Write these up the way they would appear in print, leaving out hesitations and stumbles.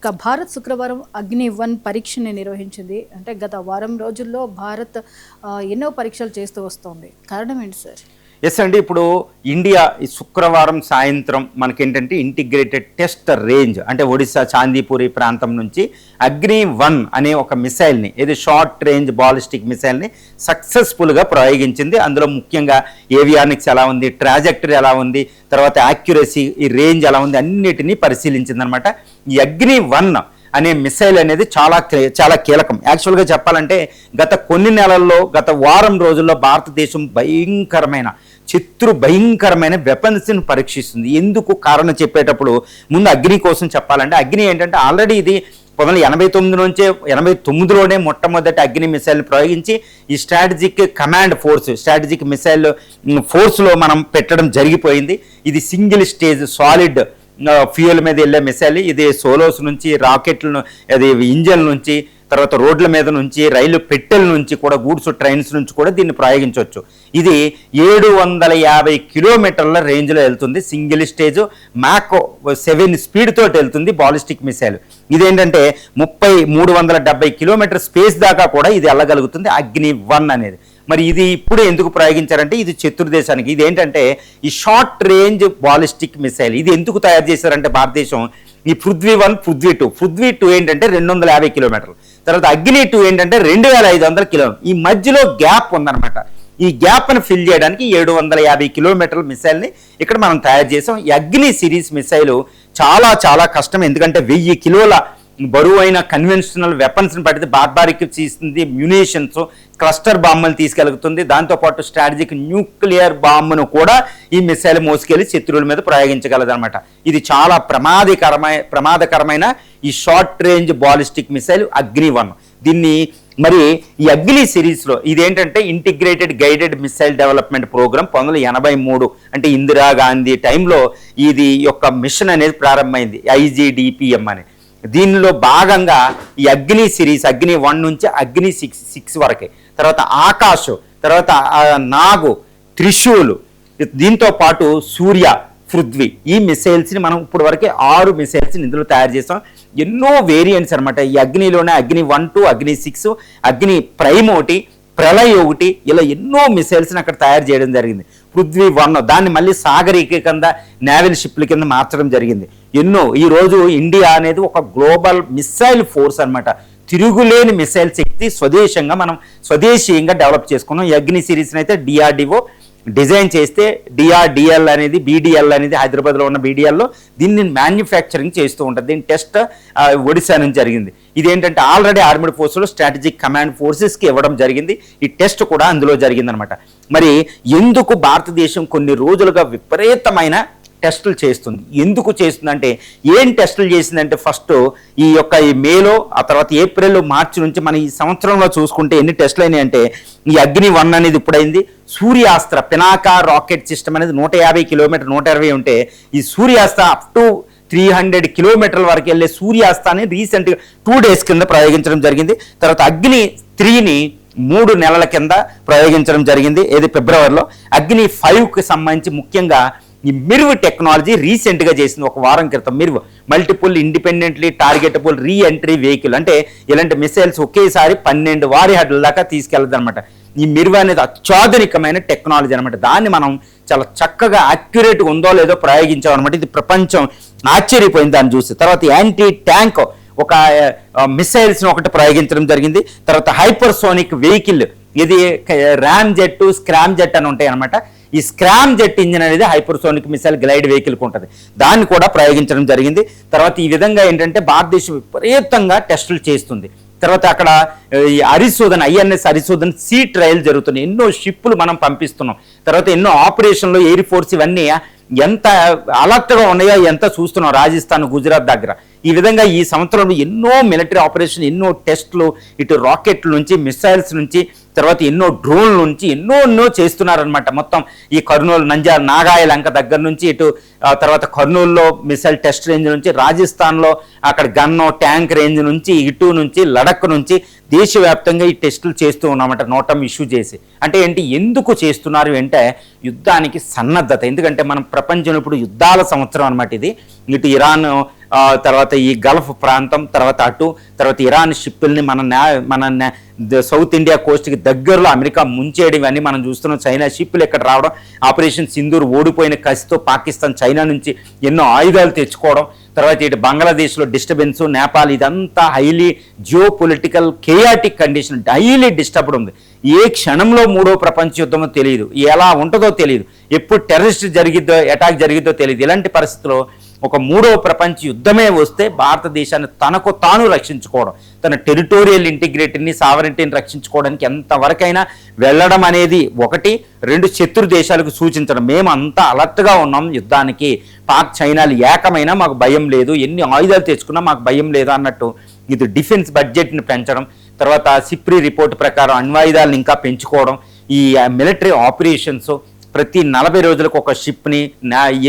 భారత్ శుక్రవారం అగ్ని-1 పరీక్షని నిర్వహించింది. అంటే గత వారం రోజుల్లో భారత్ ఎన్నో పరీక్షలు చేస్తూ వస్తోంది. కారణం ఏంటి సార్? ఎస్ అండి, ఇప్పుడు ఇండియా ఈ శుక్రవారం సాయంత్రం మనకేంటంటే ఇంటిగ్రేటెడ్ టెస్ట్ రేంజ్ అంటే ఒడిశా చాందీపూరి ప్రాంతం నుంచి అగ్ని-1 అనే ఒక మిసైల్ని, ఇది షార్ట్ రేంజ్ బాలిస్టిక్ మిసైల్ని సక్సెస్ఫుల్గా ప్రయోగించింది. అందులో ముఖ్యంగా ఏవియానిక్స్ ఎలా ఉంది, ట్రాజెక్టరీ ఎలా ఉంది, తర్వాత యాక్యురసీ, ఈ రేంజ్ ఎలా ఉంది, అన్నిటినీ పరిశీలించింది అనమాట. ఈ అగ్ని-1 అనే మిసైల్ అనేది చాలా కీలకం. యాక్చువల్గా చెప్పాలంటే గత కొన్ని నెలల్లో, గత వారం రోజుల్లో భారతదేశం భయంకరమైన వెపన్స్ని పరీక్షిస్తుంది. ఎందుకు కారణం చెప్పేటప్పుడు ముందు అగ్ని కోసం చెప్పాలంటే, అగ్ని ఏంటంటే ఆల్రెడీ ఇది 1989 నుంచే 89లోనే మొట్టమొదటి అగ్ని మిసైల్ ప్రయోగించి ఈ strategic command force, strategic missile ఫోర్స్లో మనం పెట్టడం జరిగిపోయింది. ఇది సింగిల్ స్టేజ్ సాలిడ్ ఫ్యూయల్ మీద వెళ్ళే మిసైల్. ఇది సోలోస్ నుంచి, రాకెట్లను, అది ఇంజన్ నుంచి, తర్వాత రోడ్ల మీద నుంచి, రైలు పెట్టెల నుంచి కూడా, గూడ్స్ ట్రైన్స్ నుంచి కూడా దీన్ని ప్రయోగించవచ్చు. ఇది 750 కిలోమీటర్ల రేంజ్లో వెళ్తుంది. సింగిల్ స్టేజ్ మ్యాక్ 7 స్పీడ్ తోటి వెళ్తుంది బాలిస్టిక్ మిసైల్. ఇదేంటంటే 370 కిలోమీటర్ స్పేస్ దాకా కూడా ఇది వెళ్ళగలుగుతుంది అగ్ని-1 అనేది. మరి ఇది ఇప్పుడు ఎందుకు ప్రయోగించారంటే, ఇది శత్రుదేశానికి. ఇది ఏంటంటే ఈ షార్ట్ రేంజ్ బాలిస్టిక్ మిసైల్. ఇది ఎందుకు తయారు చేశారంటే భారతదేశం, ఈ పృథ్వీ-1, పృథ్వీ-2. పృథ్వీ-2 ఏంటంటే 250 కిలోమీటర్లు, తర్వాత అగ్ని-2 ఏంటంటే 2500 కిలోమీటర్లు. ఈ మధ్యలో గ్యాప్ ఉందన్నమాట. ఈ గ్యాప్ను ఫిల్ చేయడానికి 750 కిలోమీటర్ల మిసైల్ని ఇక్కడ మనం తయారు చేసాం. ఈ అగ్ని సిరీస్ మిసైల్ చాలా కష్టం. ఎందుకంటే 1000 కిలోల బరువైన కన్వెన్షనల్ వెపన్స్ని పడితే బార్బారిక్ చేస్తుంది, మ్యునిషన్స్, క్లస్టర్ బాంబులు తీసుకెళ్తుంది. దాంతోపాటు స్ట్రాటజిక్ న్యూక్లియర్ బాంబును కూడా ఈ మిసైల్ మోసుకెళ్లి శత్రువుల మీద ప్రయోగించగలదన్నమాట. ఇది చాలా ప్రమాదకరమైన ఈ short range ballistic missile Agni. దీన్ని మరి ఈ అగ్ని సిరీస్లో ఇదేంటంటే integrated guided missile development programme 1983 అంటే ఇందిరాగాంధీ టైంలో ఇది యొక్క మిషన్ అనేది ప్రారంభమైంది, IGDPM అని. దీనిలో భాగంగా ఈ అగ్ని సిరీస్ అగ్ని-1 నుంచి అగ్ని-6 వరకే, తర్వాత ఆకాశ్, తర్వాత నాగు, త్రిశూల్, దీంతో పాటు సూర్య, పృథ్వీ, ఈ మిసైల్స్ని మనం ఇప్పుడు వరకే 6 మిసైల్స్ని ఇందులో తయారు చేసాం. ఎన్నో వేరియంట్స్ అనమాట. ఈ అగ్నిలోనే అగ్ని-1 to అగ్ని-6, అగ్ని ప్రైమ్ ఒకటి, ప్రళయ్ ఒకటి, ఇలా ఎన్నో మిసైల్స్ని అక్కడ తయారు చేయడం జరిగింది. పృథ్వీ-1 దాన్ని మళ్ళీ సాగరీకరణ నేవల్ షిప్ల కింద మార్చడం జరిగింది. ఎన్నో ఈరోజు ఇండియా అనేది ఒక గ్లోబల్ మిసైల్ ఫోర్స్ అనమాట. తిరుగులేని మిసైల్ శక్తి స్వదేశీయంగా డెవలప్ చేసుకున్నాం. ఈ అగ్ని సిరీస్ని అయితే DRDO డిజైన్ చేస్తే, DRDL అనేది, BDL అనేది హైదరాబాద్లో ఉన్న BDLలో దీన్ని మ్యానుఫ్యాక్చరింగ్ చేస్తూ ఉంటుంది. దీని టెస్ట్ ఒడిశా నుంచి జరిగింది. ఇదేంటంటే ఆల్రెడీ ఆర్మీడ్ ఫోర్స్లో స్ట్రాటజిక్ కమాండ్ ఫోర్సెస్కి ఇవ్వడం జరిగింది. ఈ టెస్ట్ కూడా అందులో జరిగిందనమాట. మరి ఎందుకు భారతదేశం కొన్ని రోజులుగా విపరీతమైన టెస్టులు చేస్తుంది? ఎందుకు చేస్తుందంటే, ఏం టెస్టులు చేసిందంటే, ఫస్ట్ ఈ మేలో, ఆ తర్వాత ఏప్రిల్, మార్చి నుంచి మన ఈ సంవత్సరంలో చూసుకుంటే ఎన్ని టెస్టులు అయినాయి అంటే, ఈ అగ్ని-1 అనేది ఇప్పుడైంది. సూర్యాస్త్ర పినాకా రాకెట్ సిస్టమ్ అనేది 150 కిలోమీటర్ 120 ఉంటే, ఈ సూర్యాస్త్ర అప్ టు 300 కిలోమీటర్ల వరకు వెళ్ళే సూర్యాస్త్రాన్ని రీసెంట్గా 2 days కింద ప్రయోగించడం జరిగింది. తర్వాత అగ్ని-3ని 3 నెలల కింద ప్రయోగించడం జరిగింది, ఏది ఫిబ్రవరిలో. అగ్ని-5కి సంబంధించి ముఖ్యంగా ఈ మిర్వ్ టెక్నాలజీ రీసెంట్గా చేసింది, ఒక వారం క్రితం. MIRV multiple independently targetable re entry vehicle, అంటే ఇలాంటి మిసైల్స్ ఒకేసారి 12 వారిహడ్ల దాకా తీసుకెళ్లదు అనమాట. ఈ మిర్వ్ అనేది అత్యాధునికమైన టెక్నాలజీ అనమాట. దాన్ని మనం చాలా చక్కగా యాక్యురేట్గా ఉందో లేదో ప్రయోగించామన్నమాట. ఇది ప్రపంచం ఆశ్చర్యపోయింది దాన్ని చూసి. తర్వాత యాంటీ ట్యాంక్ ఒక మిసైల్స్ని ఒకటి ప్రయోగించడం జరిగింది. తర్వాత హైపర్సోనిక్ వెహికల్, ఇది ర్యామ్ జెట్, స్క్రామ్ జెట్ అని ఉంటాయి అనమాట. ఈ స్క్రామ్ జెట్ ఇంజిన్ అనేది హైపర్సోనిక్ మిసైల్ గ్లైడ్ వెహికల్కి ఉంటుంది, దాన్ని కూడా ప్రయోగించడం జరిగింది. తర్వాత ఈ విధంగా ఏంటంటే భారతదేశం విపరీతంగా టెస్టులు చేస్తుంది. తర్వాత అక్కడ ఈ హరిశోధన్, INS హరిశోధన్ సీ ట్రయల్ జరుగుతున్నాయి. ఎన్నో షిప్పులు మనం పంపిస్తున్నాం. తర్వాత ఎన్నో ఆపరేషన్లు, ఎయిర్ ఫోర్స్ ఇవన్నీ ఎంత అలర్ట్గా ఉన్నాయో ఎంత చూస్తున్నాం రాజస్థాన్, గుజరాత్ దగ్గర. ఈ విధంగా ఈ సంవత్సరంలో ఎన్నో మిలిటరీ ఆపరేషన్, ఎన్నో టెస్టులు, ఇటు రాకెట్ల నుంచి, మిసైల్స్ నుంచి, తర్వాత ఎన్నో డ్రోన్ల నుంచి ఎన్నో చేస్తున్నారనమాట. మొత్తం ఈ కర్నూలు, నాగాయ లంక దగ్గర నుంచి, ఇటు తర్వాత కర్నూలులో మిసైల్ టెస్ట్ రేంజ్ నుంచి, రాజస్థాన్లో అక్కడ గన్నో ట్యాంక్ రేంజ్ నుంచి, ఇటు నుంచి లడక్ నుంచి దేశవ్యాప్తంగా ఈ టెస్టులు చేస్తూ ఉన్నామంట. నోటం ఇష్యూ చేసి, అంటే ఏంటి, ఎందుకు చేస్తున్నారు అంటే యుద్ధానికి సన్నద్ధత. ఎందుకంటే మనం ప్రపంచంలో ఇప్పుడు యుద్ధాల సంవత్సరం అనమాట ఇది. ఇటు ఇరాన్ తర్వాత ఈ గల్ఫ్ ప్రాంతం, తర్వాత తర్వాత ఇరాన్ షిప్పుల్ని మన సౌత్ ఇండియా కోస్ట్కి దగ్గరలో అమెరికా ముంచేయడం, ఇవన్నీ మనం చూస్తున్నాం. చైనా షిప్పులు ఇక్కడ రావడం, ఆపరేషన్ సింధూర్ ఓడిపోయిన కసితో పాకిస్తాన్ చైనా నుంచి ఎన్నో ఆయుధాలు తెచ్చుకోవడం, తర్వాత ఇటు బంగ్లాదేశ్లో డిస్టర్బెన్స్, నేపాల్, ఇదంతా highly geo political chaotic condition, highly disturbed ఉంది. ఏ క్షణంలో మూడో ప్రపంచ యుద్ధమో తెలియదు, ఎలా ఉంటుందో తెలియదు, ఎప్పుడు టెర్రరిస్ట్ అటాక్ జరిగిద్దో తెలియదు. ఇలాంటి పరిస్థితుల్లో ఒక మూడో ప్రపంచ యుద్ధమే వస్తే భారతదేశాన్ని తనకు తాను రక్షించుకోవడం, తన టెరిటోరియల్ ఇంటిగ్రిటీని, సావరెంటీని రక్షించుకోవడానికి ఎంతవరకైనా వెళ్ళడం అనేది ఒకటి. 2, శత్రు దేశాలకు సూచించడం, మేము అంతా అలర్ట్గా ఉన్నాం యుద్ధానికి, పాక్ చైనాలు ఏకమైనా మాకు భయం లేదు, ఎన్ని ఆయుధాలు తెచ్చుకున్నా మాకు భయం లేదు అన్నట్టు ఇది డిఫెన్స్ బడ్జెట్ని పెంచడం. తర్వాత సిప్రీ రిపోర్ట్ ప్రకారం అణ్వాయుధాలను ఇంకా పెంచుకోవడం, ఈ మిలిటరీ ఆపరేషన్స్, ప్రతి 40 రోజులకు ఒక షిప్ని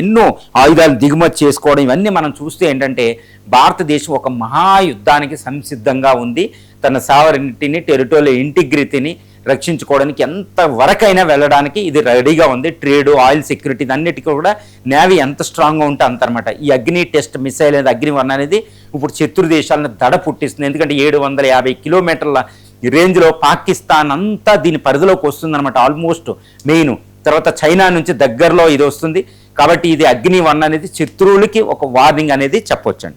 ఎన్నో ఆయుధాలు దిగుమతి చేసుకోవడం, ఇవన్నీ మనం చూస్తే ఏంటంటే భారతదేశం ఒక మహాయుద్ధానికి సంసిద్ధంగా ఉంది. తన సావరెంటీని, టెరిటోరియల్ ఇంటిగ్రిటీని రక్షించుకోవడానికి ఎంతవరకైనా వెళ్ళడానికి ఇది రెడీగా ఉంది. ట్రేడ్, ఆయిల్ సెక్యూరిటీ అన్నిటికీ కూడా నేవీ ఎంత స్ట్రాంగ్గా ఉంటే అంత అనమాట. ఈ అగ్ని టెస్ట్ మిసైల్ అనేది, అగ్ని-1 అనేది ఇప్పుడు శత్రు దేశాలను దడ పుట్టిస్తుంది. ఎందుకంటే 750 కిలోమీటర్ల రేంజ్లో పాకిస్తాన్ అంతా దీని పరిధిలోకి వస్తుందన్నమాట, ఆల్మోస్ట్ మెయిన్. తర్వాత చైనా నుంచి దగ్గరలో ఇది వస్తుంది. కాబట్టి ఇది అగ్ని-1 అనేది శత్రువులకి ఒక వార్నింగ్ అనేది చెప్పొచ్చండి.